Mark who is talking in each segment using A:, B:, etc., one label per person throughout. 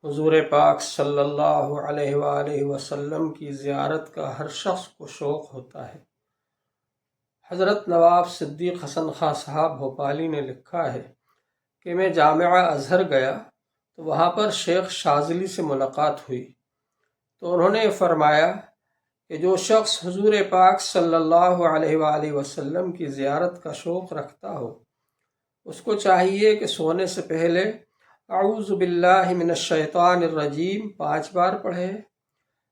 A: حضور پاک صلی اللہ علیہ وآلہ وسلم کی زیارت کا ہر شخص کو شوق ہوتا ہے۔ حضرت نواب صدیق حسن خاں صاحب بھوپالی نے لکھا ہے کہ میں جامعہ ازہر گیا تو وہاں پر شیخ شاذلی سے ملاقات ہوئی، تو انہوں نے فرمایا کہ جو شخص حضور پاک صلی اللہ علیہ وآلہ وسلم کی زیارت کا شوق رکھتا ہو، اس کو چاہیے کہ سونے سے پہلے اعوذ باللہ من الشیطان الرجیم 5 بار پڑھے،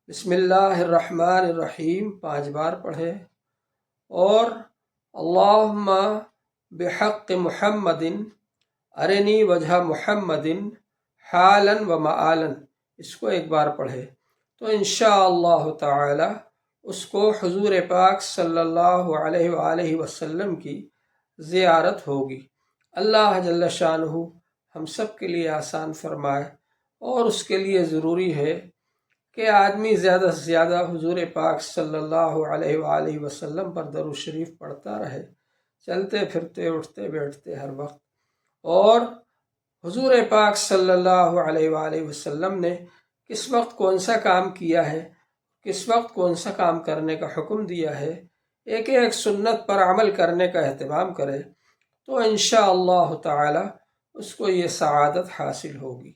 A: بسم اللہ الرحمن الرحیم 5 بار پڑھے، اور اللہم بحق محمد ارنی وجہ محمد حالا و معالا، اس کو 1 بار پڑھے تو انشاءاللہ تعالی اس کو حضور پاک صلی اللہ علیہ وآلہ وسلم کی زیارت ہوگی۔ اللہ جل شانہ ہم سب کے لیے آسان فرمائے، اور اس کے لیے ضروری ہے کہ آدمی زیادہ سے زیادہ حضور پاک صلی اللہ علیہ وآلہ وسلم پر درود شریف پڑھتا رہے، چلتے پھرتے اٹھتے بیٹھتے ہر وقت۔ اور حضور پاک صلی اللہ علیہ وآلہ وسلم نے کس وقت کون سا کام کیا ہے، کس وقت کون سا کام کرنے کا حکم دیا ہے، ایک ایک سنت پر عمل کرنے کا اہتمام کرے تو انشاءاللہ تعالی اس کو یہ سعادت حاصل ہوگی۔